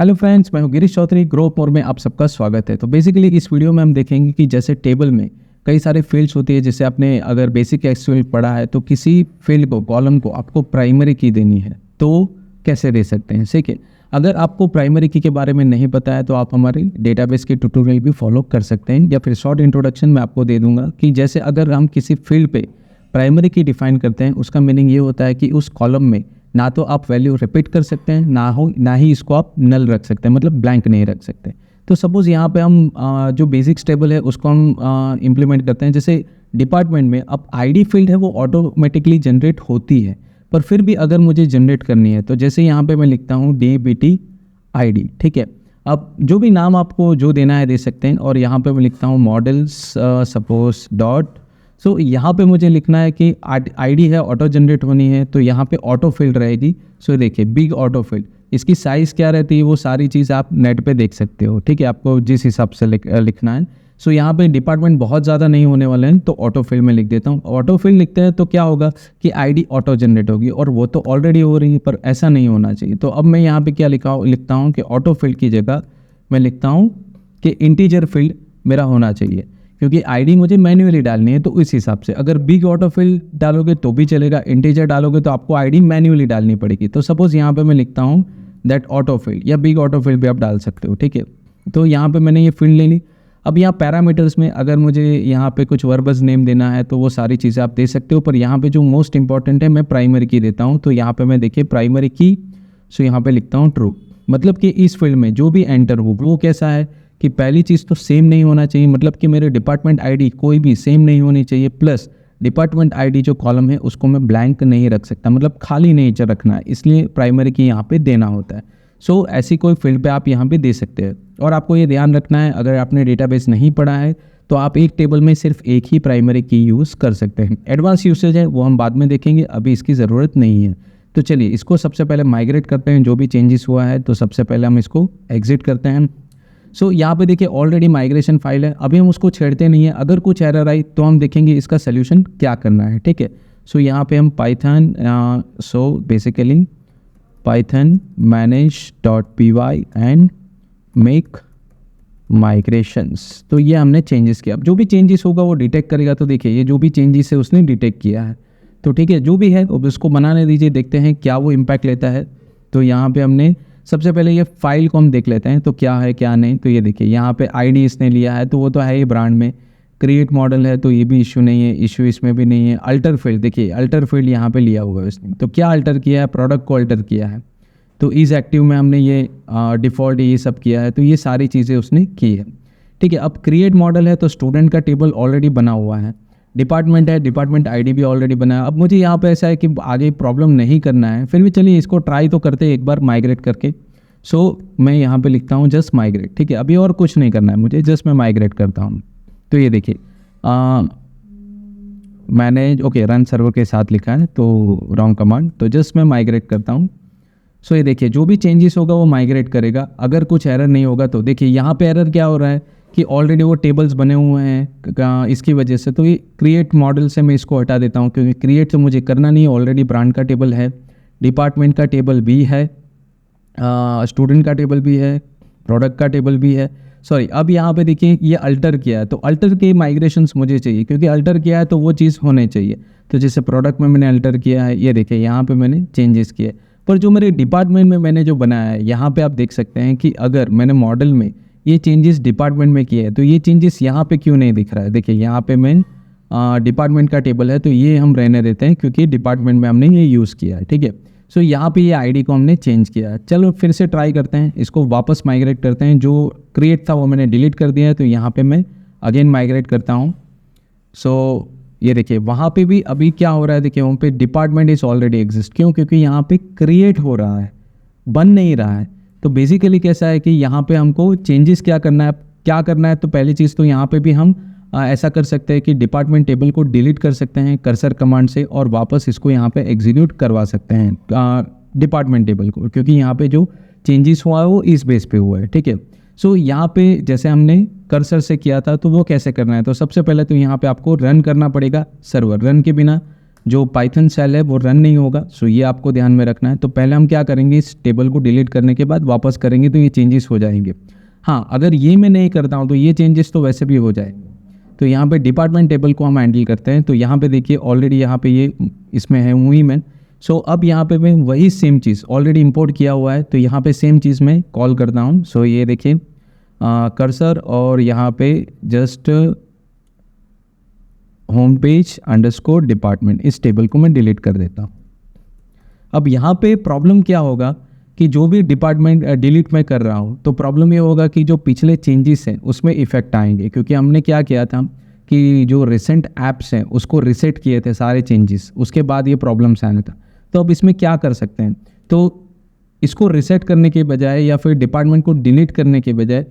Hello friends, मैं हूं Girish Chaudhary. Growth मोर में आप सबका स्वागत है। तो बेसिकली इस वीडियो में हम देखेंगे कि जैसे टेबल में कई सारे फील्ड्स होती है। जैसे आपने अगर बेसिक एक्सएल पढ़ा है तो किसी फील्ड को, कॉलम को आपको प्राइमरी की देनी है तो कैसे दे सकते हैं। ठीक है, अगर आपको प्राइमरी की के बारे में नहीं पता है तो आप हमारे डेटाबेस के ट्यूटोरियल भी फॉलो कर सकते हैं, या फिर शॉर्ट इंट्रोडक्शन में आपको दे दूंगा कि जैसे अगर हम किसी फील्ड पे प्राइमरी की डिफाइन करते हैं, उसका मीनिंग ये होता है कि उस कॉलम में ना तो आप वैल्यू रिपीट कर सकते हैं, ना ही इसको आप नल रख सकते हैं, मतलब ब्लैंक नहीं रख सकते। तो सपोज यहाँ पे हम जो बेसिक्स टेबल है उसको हम इम्प्लीमेंट करते हैं। जैसे डिपार्टमेंट में अब आईडी फील्ड है वो ऑटोमेटिकली जनरेट होती है, पर फिर भी अगर मुझे जनरेट करनी है तो जैसे यहाँ पे मैं लिखता हूँ DBT ID। ठीक है, अब जो भी नाम आपको जो देना है दे सकते हैं। और यहाँ पे मैं लिखता हूँ मॉडल्स सपोज डॉट। सो यहाँ पे मुझे लिखना है कि आईडी है ऑटो जनरेट होनी है, तो यहाँ पे ऑटो फील्ड रहेगी। सो देखिए बिग ऑटो फील्ड, इसकी साइज़ क्या रहती है वो सारी चीज़ आप नेट पे देख सकते हो। ठीक है, आपको जिस हिसाब से लिखना है। सो यहाँ पे डिपार्टमेंट बहुत ज़्यादा नहीं होने वाले हैं तो ऑटो फील्ड में लिख देता हूँ। ऑटो फील्ड लिखते हैं तो क्या होगा कि आईडी ऑटो जनरेट होगी, और वो तो ऑलरेडी हो रही है, पर ऐसा नहीं होना चाहिए। तो अब मैं यहाँ पे क्या लिखता हूँ कि ऑटो फील्ड की जगह मैं लिखता हूँ कि इंटीजर फील्ड मेरा होना चाहिए, क्योंकि आईडी मुझे मैन्युअली डालनी है। तो इस हिसाब से अगर बिग ऑटो फील्ड डालोगे तो भी चलेगा, इंटीजर डालोगे तो आपको आईडी मैन्युअली डालनी पड़ेगी। तो सपोज यहाँ पे मैं लिखता हूँ दैट ऑटो फील्ड, या बिग ऑटो फील्ड भी आप डाल सकते हो। ठीक है, तो यहाँ पे मैंने ये फील्ड ले ली। अब यहाँ पैरामीटर्स में अगर मुझे यहाँ पे कुछ वर्बस नेम देना है तो वो सारी चीज़ें आप दे सकते हो, पर यहाँ पे जो मोस्ट इंपॉर्टेंट है मैं प्राइमरी की देता हूँ। तो यहाँ पे मैं देखिए प्राइमरी की, सो यहाँ पे लिखता हूँ ट्रू। मतलब कि इस फील्ड में जो भी एंटर हो वो कैसा है कि पहली चीज़ तो सेम नहीं होना चाहिए, मतलब कि मेरे डिपार्टमेंट आईडी कोई भी सेम नहीं होनी चाहिए, प्लस डिपार्टमेंट आईडी जो कॉलम है उसको मैं ब्लैंक नहीं रख सकता, मतलब खाली नहीं रखना है, इसलिए प्राइमरी की यहाँ पे देना होता है। सो ऐसी कोई फील्ड पे आप यहाँ पे दे सकते हैं। और आपको ये ध्यान रखना है, अगर आपने डेटाबेस नहीं पढ़ा है तो आप एक टेबल में सिर्फ एक ही प्राइमरी की यूज़ कर सकते हैं। एडवांस यूसेज है वो हम बाद में देखेंगे, अभी इसकी ज़रूरत नहीं है। तो चलिए इसको सबसे पहले माइग्रेट करते हैं। जो भी चेंजेस हुआ है तो सबसे पहले हम इसको एग्जिट करते हैं। सो यहाँ पे देखिए ऑलरेडी माइग्रेशन फाइल है, अभी हम उसको छेड़ते नहीं है। अगर कुछ एरर आई तो हम देखेंगे इसका सोल्यूशन क्या करना है। ठीक है, सो यहाँ पे हम Python basically Python manage.py and make migrations. तो ये हमने चेंजेस किया। अब जो भी चेंजेस होगा वो डिटेक्ट करेगा। तो देखिए ये जो भी चेंजेस है उसने डिटेक्ट किया है। तो ठीक है, जो भी है अब उसको बनाने दीजिए, देखते हैं क्या वो इम्पैक्ट लेता है। तो यहाँ पे हमने सबसे पहले ये फाइल को हम देख लेते हैं तो क्या है क्या नहीं। तो ये देखिए यहाँ पे आईडी इसने लिया है तो वो तो है ही ब्रांड में। क्रिएट मॉडल है तो ये भी इशू नहीं है, इशू इसमें भी नहीं है। अल्टर फील्ड, देखिए अल्टर फील्ड यहाँ पे लिया हुआ है इसने। तो क्या अल्टर किया है, प्रोडक्ट को अल्टर किया है। तो इज एक्टिव में हमने ये डिफ़ॉल्ट ये सब किया है, तो ये सारी चीज़ें उसने की है। ठीक है, अब क्रिएट मॉडल है तो स्टूडेंट का टेबल ऑलरेडी बना हुआ है। डिपार्टमेंट है, डिपार्टमेंट आईडी भी ऑलरेडी बना है। अब मुझे यहाँ पे ऐसा है कि आगे प्रॉब्लम नहीं करना है, फिर भी चलिए इसको ट्राई तो करते हैं एक बार माइग्रेट करके। सो मैं यहाँ पे लिखता हूँ जस्ट माइग्रेट। ठीक है, अभी और कुछ नहीं करना है मुझे, जस्ट मैं माइग्रेट करता हूँ। तो ये देखिए मैंने ओके रन सर्वर के साथ लिखा है तो रॉन्ग कमांड। तो जस्ट मैं माइग्रेट करता हूँ। सो ये देखिए जो भी चेंजेस होगा वो माइग्रेट करेगा। अगर कुछ एरर नहीं होगा तो देखिए यहाँ पे एरर क्या हो रहा है कि ऑलरेडी वो टेबल्स बने हुए हैं इसकी वजह से। तो ये क्रिएट मॉडल से मैं इसको हटा देता हूँ, क्योंकि क्रिएट तो मुझे करना नहीं है, ऑलरेडी ब्रांड का टेबल है, डिपार्टमेंट का टेबल भी है, स्टूडेंट का टेबल भी है, प्रोडक्ट का टेबल भी है। सॉरी, अब यहाँ पे देखिए ये अल्टर किया है तो अल्टर के माइग्रेशंस मुझे चाहिए, क्योंकि अल्टर किया है तो वो चीज़ होने चाहिए। तो जैसे प्रोडक्ट में मैंने अल्टर किया है, ये देखिए यहाँ पे मैंने चेंजेस किए। पर जो मेरे डिपार्टमेंट में मैंने जो बनाया है यहाँ पे आप देख सकते हैं कि अगर मैंने मॉडल में ये चेंजेस डिपार्टमेंट में किए हैं तो ये चेंजेस यहाँ पे क्यों नहीं दिख रहा है। देखिए यहाँ पे मैं डिपार्टमेंट का टेबल है तो ये हम रहने देते हैं, क्योंकि डिपार्टमेंट में हमने ये यूज़ किया है। ठीक है, सो यहाँ पे ये आईडी को हमने चेंज किया है। चलो फिर से ट्राई करते हैं, इसको वापस माइग्रेट करते हैं। जो क्रिएट था वो मैंने डिलीट कर दिया है, तो यहाँ पे मैं अगेन माइग्रेट करता हूँ। सो ये देखिए वहाँ पे भी अभी क्या हो रहा है, देखिए वहाँ पे डिपार्टमेंट इज़ ऑलरेडी एग्जिस्ट। क्यों? क्योंकि यहाँ पे क्रिएट हो रहा है, बन नहीं रहा है। तो बेसिकली कैसा है कि यहाँ पे हमको चेंजेस क्या करना है। तो पहली चीज़ तो यहाँ पे भी हम ऐसा कर सकते हैं कि डिपार्टमेंट टेबल को डिलीट कर सकते हैं कर्सर कमांड से, और वापस इसको यहाँ पे एग्जीक्यूट करवा सकते हैं डिपार्टमेंट टेबल को, क्योंकि यहाँ पे जो चेंजेस हुआ है वो इस बेस पे हुआ है। ठीक है, सो यहाँ पे जैसे हमने कर्सर से किया था तो वो कैसे करना है। तो सबसे पहले तो यहाँ पे आपको रन करना पड़ेगा सर्वर। रन के बिना जो पाइथन शेल है वो रन नहीं होगा। सो ये आपको ध्यान में रखना है। तो पहले हम क्या करेंगे, इस टेबल को डिलीट करने के बाद वापस करेंगे तो ये चेंजेस हो जाएंगे। हाँ, अगर ये मैं नहीं करता हूँ तो ये चेंजेस तो वैसे भी हो जाएंगे। तो यहाँ पे डिपार्टमेंट टेबल को हम हैंडल करते हैं। तो यहाँ पे देखिए ऑलरेडी यहाँ पे ये इसमें है वुमेन। सो अब यहाँ पे मैं वही सेम चीज़ ऑलरेडी इंपोर्ट किया हुआ है, तो यहाँ पे सेम चीज़ मैं कॉल करता हूँ। सो ये देखिए कर्सर और यहाँ पे just home page underscore department, इस टेबल को मैं डिलीट कर देता हूँ। अब यहाँ पे प्रॉब्लम क्या होगा कि जो भी डिपार्टमेंट डिलीट मैं कर रहा हूँ तो प्रॉब्लम ये होगा कि जो पिछले चेंजेस हैं उसमें इफेक्ट आएंगे, क्योंकि हमने क्या किया था कि जो रिसेंट ऐप्स हैं उसको रिसेट किए थे सारे चेंजेस, उसके बाद ये प्रॉब्लम्स आने था। तो अब इसमें क्या कर सकते हैं, तो इसको रिसेट करने के बजाय या फिर डिपार्टमेंट को डिलीट करने के बजाय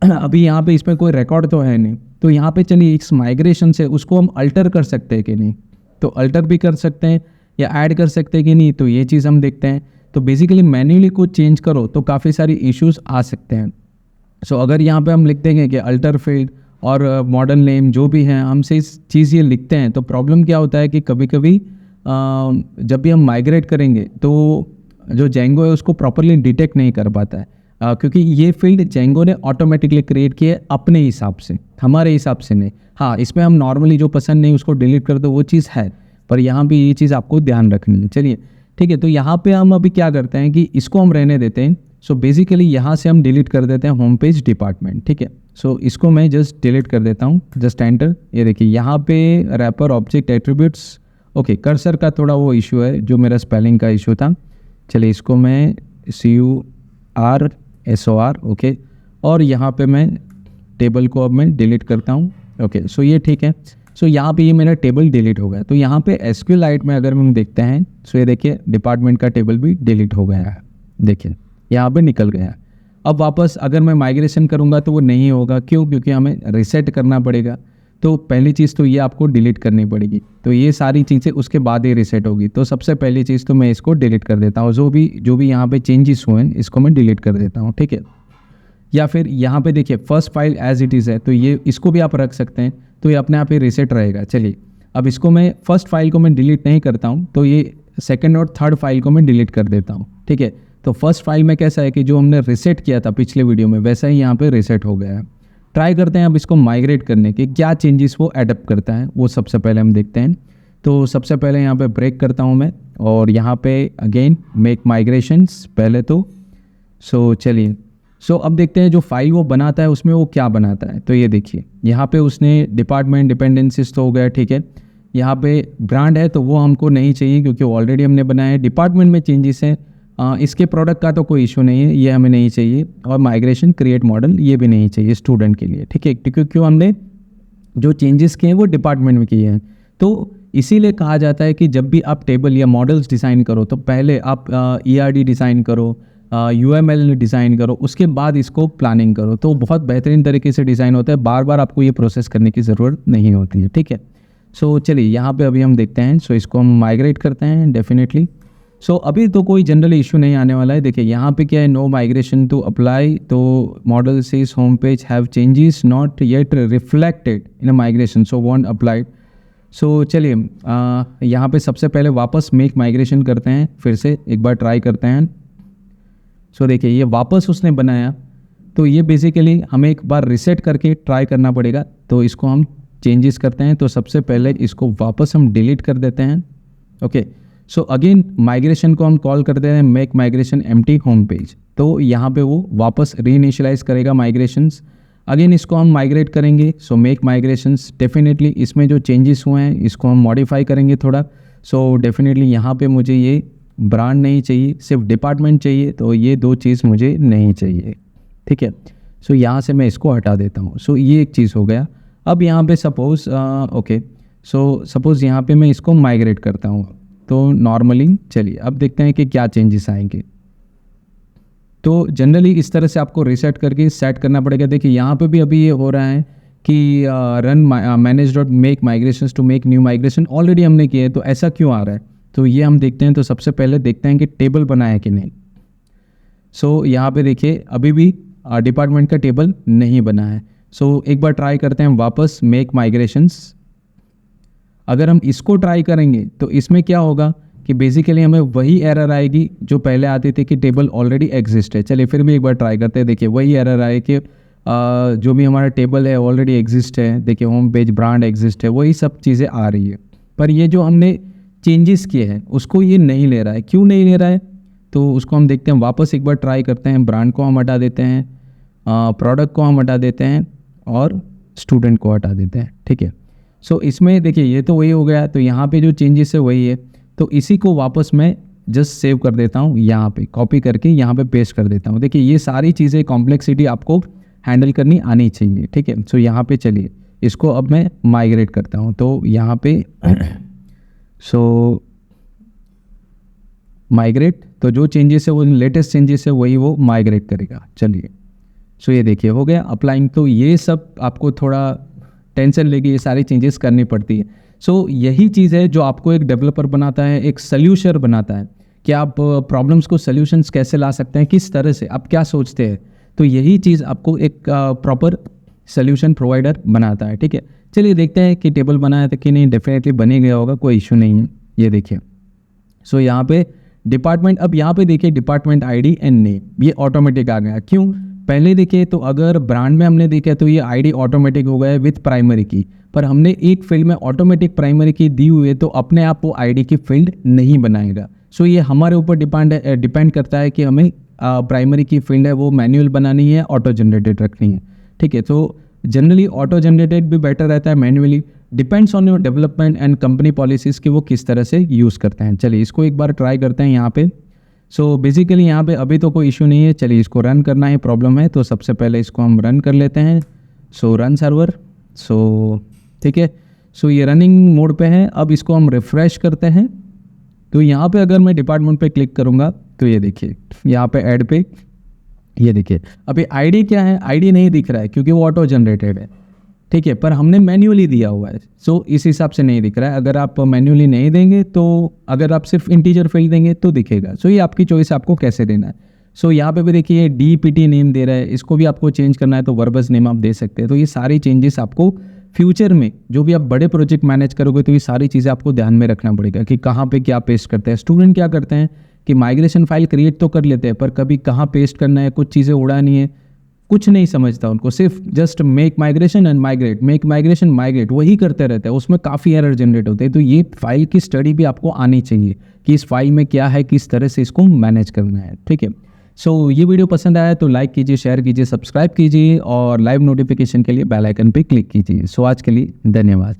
अभी यहाँ पे इसमें कोई रिकॉर्ड तो है नहीं, तो यहाँ पे चलिए इस माइग्रेशन से उसको हम अल्टर कर सकते हैं कि नहीं, तो अल्टर भी कर सकते हैं या ऐड कर सकते हैं कि नहीं, तो ये चीज़ हम देखते हैं। तो बेसिकली मैन्युअली कुछ चेंज करो तो काफ़ी सारी इश्यूज आ सकते हैं। सो अगर यहाँ पे हम लिख देंगे कि अल्टर फील्ड और मॉडल नेम जो भी हैं हमसे इस चीज़ ये लिखते हैं, तो प्रॉब्लम क्या होता है कि कभी कभी जब भी हम माइग्रेट करेंगे तो जो जेंगो है उसको प्रॉपरली डिटेक्ट नहीं कर पाता है, क्योंकि ये फील्ड जेंगो ने ऑटोमेटिकली क्रिएट किया है अपने हिसाब से, हमारे हिसाब से नहीं। हाँ, इसमें हम नॉर्मली जो पसंद नहीं उसको डिलीट कर दो वो चीज़ है, पर यहाँ भी ये चीज़ आपको ध्यान रखनी है। चलिए ठीक है, तो यहाँ पे हम अभी क्या करते हैं कि इसको हम रहने देते हैं। सो बेसिकली यहाँ से हम डिलीट कर देते हैं होम पेज डिपार्टमेंट। ठीक है, सो इसको मैं जस्ट डिलीट कर देता हूँ, जस्ट एंटर। ये देखिए यहाँ पे wrapper object attributes, okay cursor का थोड़ा वो इशू है जो मेरा स्पेलिंग का इशू था। चलिए इसको मैं CURSOR, ओके, और यहाँ पे मैं टेबल को अब मैं डिलीट करता हूँ। ओके, सो ये ठीक है। सो यहाँ पे ये मेरा टेबल डिलीट हो गया। तो यहाँ पे SQLite में अगर हम देखते हैं, सो ये देखिए डिपार्टमेंट का टेबल भी डिलीट हो गया है, देखिए यहाँ पे निकल गया। अब वापस अगर मैं माइग्रेशन करूँगा तो वो नहीं होगा, क्यों? क्योंकि हमें रिसेट करना पड़ेगा। तो पहली चीज़ तो ये आपको डिलीट करनी पड़ेगी, तो ये सारी चीज़ें उसके बाद ही रिसेट होगी। तो सबसे पहली चीज़ तो मैं इसको डिलीट कर देता हूँ, जो भी यहाँ पे चेंजेस हुए हैं इसको मैं डिलीट कर देता हूँ। ठीक है, या फिर यहाँ पे देखिए first file as it is है, तो ये इसको भी आप रख सकते हैं, तो ये अपने आप ही रिसेट रहेगा। चलिए अब इसको मैं फर्स्ट फाइल को मैं डिलीट नहीं करता हूँ, तो ये सेकंड और थर्ड फाइल को मैं डिलीट कर देता हूँ। ठीक है, तो फर्स्ट फाइल में कैसा है कि जो हमने रिसेट किया था पिछले वीडियो में वैसा ही यहाँ पे रिसेट हो गया है। ट्राई करते हैं अब इसको माइग्रेट करने के क्या चेंजेस वो एडप्ट करता है, वो सबसे पहले हम देखते हैं। तो सबसे पहले यहाँ पे ब्रेक करता हूँ मैं, और यहाँ पे अगेन मेक माइग्रेशंस पहले तो। सो चलिए, सो अब देखते हैं जो फाइल वो बनाता है उसमें वो क्या बनाता है। तो ये देखिए यहाँ पे उसने डिपार्टमेंट डिपेंडेंसीज तो हो गया, ठीक है। यहाँ पे ब्रांड है तो वो हमको नहीं चाहिए क्योंकि ऑलरेडी हमने बनाया है। डिपार्टमेंट में चेंजेस हैं, इसके प्रोडक्ट का तो कोई इशू नहीं है, ये हमें नहीं चाहिए। और माइग्रेशन क्रिएट मॉडल ये भी नहीं चाहिए स्टूडेंट के लिए, ठीक है, क्योंकि हमने जो चेंजेस किए हैं वो डिपार्टमेंट में किए हैं। तो इसीलिए कहा जाता है कि जब भी आप टेबल या मॉडल्स डिज़ाइन करो तो पहले आप ERD डिज़ाइन करो, UML डिज़ाइन करो, उसके बाद इसको प्लानिंग करो, तो बहुत बेहतरीन तरीके से डिज़ाइन होता है। बार बार आपको ये प्रोसेस करने की ज़रूरत नहीं होती है, ठीक है। सो चलिए यहाँ पे अभी हम देखते हैं। सो इसको हम माइग्रेट करते हैं डेफिनेटली। सो अभी तो कोई जनरल इशू नहीं आने वाला है। देखिए यहाँ पे क्या है, नो माइग्रेशन टू अप्लाई, तो model says home page have changes not yet reflected in a migration so won't applied. So चलिए यहाँ पे सबसे पहले वापस मेक माइग्रेशन करते हैं, फिर से एक बार ट्राई करते हैं। सो देखिए ये वापस उसने बनाया, तो ये बेसिकली हमें एक बार रिसेट करके ट्राई करना पड़ेगा। तो इसको हम चेंजेस करते हैं, तो सबसे पहले इसको वापस हम डिलीट कर देते हैं। ओके, सो अगेन माइग्रेशन को हम कॉल करते हैं make migration empty home page, तो यहाँ पे वो वापस रीइनिशियलाइज करेगा माइग्रेशंस। अगेन इसको हम माइग्रेट करेंगे, सो मेक माइग्रेशंस। डेफिनेटली इसमें जो चेंजेस हुए हैं इसको हम मॉडिफाई करेंगे थोड़ा। सो डेफिनेटली यहाँ पे मुझे ये ब्रांड नहीं चाहिए, सिर्फ डिपार्टमेंट चाहिए, तो ये दो चीज़ मुझे नहीं चाहिए, ठीक है। सो यहाँ से मैं इसको हटा देता हूँ। सो ये एक चीज़ हो गया। अब यहाँ पे सपोज़ ओके, सो सपोज़ यहाँ पे मैं इसको माइग्रेट करता हूँ, तो नॉर्मली चलिए अब देखते हैं कि क्या चेंजेस आएंगे। तो जनरली इस तरह से आपको रीसेट करके सेट करना पड़ेगा। देखिए यहाँ पे भी अभी ये हो रहा है कि run manage dot make migrations to make new migration, already हमने किए, तो ऐसा क्यों आ रहा है, तो ये हम देखते हैं। तो सबसे पहले देखते हैं कि टेबल बना है कि नहीं। सो यहाँ पे देखिए अभी भी डिपार्टमेंट का टेबल नहीं बना है। सो एक बार ट्राई करते हैं वापस मेक माइग्रेशंस। अगर हम इसको ट्राई करेंगे तो इसमें क्या होगा कि बेसिकली हमें वही एरर आएगी जो पहले आती थी कि टेबल ऑलरेडी एग्जिस्ट है। चलिए फिर भी एक बार ट्राई करते हैं। देखिए वही एरर आए कि जो भी हमारा टेबल है ऑलरेडी एग्जिस्ट है। देखिए होम पेज ब्रांड एग्जिस्ट है, वही सब चीज़ें आ रही है। पर ये जो हमने चेंजेस किए हैं उसको ये नहीं ले रहा है। क्यों नहीं ले रहा है तो उसको हम देखते हैं, वापस एक बार ट्राई करते हैं। ब्रांड को हम हटा देते हैं, प्रोडक्ट को हम हटा देते हैं और स्टूडेंट को हटा देते हैं। ठीक है, सो इसमें देखिए ये तो वही हो गया। तो यहाँ पे जो चेंजेस है वही है। तो इसी को वापस मैं जस्ट सेव कर देता हूँ, यहाँ पे कॉपी करके यहाँ पे पेस्ट कर देता हूँ। देखिए ये सारी चीज़ें कॉम्प्लेक्सिटी आपको हैंडल करनी आनी चाहिए। ठीक है, सो यहाँ पे चलिए इसको अब मैं माइग्रेट करता हूँ। तो यहाँ पे सो माइग्रेट, तो जो चेंजेस है वो लेटेस्ट चेंजेस है वही वो माइग्रेट करेगा। चलिए सो ये देखिए हो गया अप्लाइंग। तो ये सब आपको थोड़ा टेंशन लेके ये सारी चेंजेस करनी पड़ती है। सो यही चीज़ है जो आपको एक डेवलपर बनाता है, एक सल्यूशर बनाता है कि आप प्रॉब्लम्स को सल्यूशंस कैसे ला सकते हैं, किस तरह से, आप क्या सोचते हैं। तो यही चीज़ आपको एक प्रॉपर सल्यूशन प्रोवाइडर बनाता है। ठीक है, चलिए देखते हैं कि टेबल बनाया था कि नहीं। डेफिनेटली बने गया होगा, कोई इशू नहीं है। ये देखिए सो यहाँ पे डिपार्टमेंट, अब यहाँ पे देखिए डिपार्टमेंट आईडी एंड नेम ये ऑटोमेटिक आ गया। क्यों, पहले देखिए तो अगर ब्रांड में हमने देखा तो ये आईडी ऑटोमेटिक हो गया है विथ प्राइमरी की, पर हमने एक फील्ड में ऑटोमेटिक प्राइमरी की दी हुई है तो अपने आप वो आईडी की फील्ड नहीं बनाएगा। सो ये हमारे ऊपर डिपेंड करता है कि हमें प्राइमरी की फील्ड है वो मैन्युअल बनानी है, ऑटो जनरेटेड रखनी है। ठीक है, तो जनरली ऑटो जनरेटेड भी बेटर रहता है, manually depends on your development and company policies कि वो किस तरह से यूज़ करते हैं। चलिए इसको एक बार ट्राई करते हैं यहाँ पे। सो बेसिकली यहाँ पे अभी तो कोई इशू नहीं है। चलिए इसको रन करना ही प्रॉब्लम है, तो सबसे पहले इसको हम रन कर लेते हैं। सो रन सर्वर, सो ठीक है, सो ये रनिंग मोड पे है। अब इसको हम रिफ़्रेश करते हैं। तो यहाँ पे अगर मैं डिपार्टमेंट पे क्लिक करूँगा तो ये देखिए यहाँ पे ऐड पे ये देखिए अभी आईडी क्या है, आईडी नहीं दिख रहा है क्योंकि वो ऑटो जनरेटेड है। ठीक है, पर हमने मैन्युअली दिया हुआ है, सो इस हिसाब से नहीं दिख रहा है। अगर आप मैन्युअली नहीं देंगे तो अगर आप सिर्फ इंटीजर फील्ड देंगे तो दिखेगा। सो ये आपकी चॉइस, आपको कैसे देना है। सो यहाँ पे भी देखिए DPT नेम दे रहा है, इसको भी आपको चेंज करना है तो वर्बस नेम आप दे सकते हैं। तो ये सारी चेंजेस आपको फ्यूचर में जो भी आप बड़े प्रोजेक्ट मैनेज करोगे तो ये सारी चीज़ें आपको ध्यान में रखना पड़ेगा कि कहाँ पे क्या पेस्ट करते हैं। स्टूडेंट क्या करते हैं कि माइग्रेशन फाइल क्रिएट तो कर लेते हैं पर कभी कहाँ पेस्ट करना है, कुछ चीज़ें उड़ानी है, कुछ नहीं समझता उनको, सिर्फ just make migration and migrate, make migration migrate वही करते रहते हैं। उसमें काफ़ी एरर जनरेट होते हैं। तो ये फाइल की स्टडी भी आपको आनी चाहिए कि इस फाइल में क्या है, किस तरह से इसको मैनेज करना है। ठीक है, सो ये वीडियो पसंद आया तो लाइक कीजिए, शेयर कीजिए, सब्सक्राइब कीजिए और लाइव नोटिफिकेशन के लिए बेल आइकन पे क्लिक कीजिए। सो आज के लिए धन्यवाद।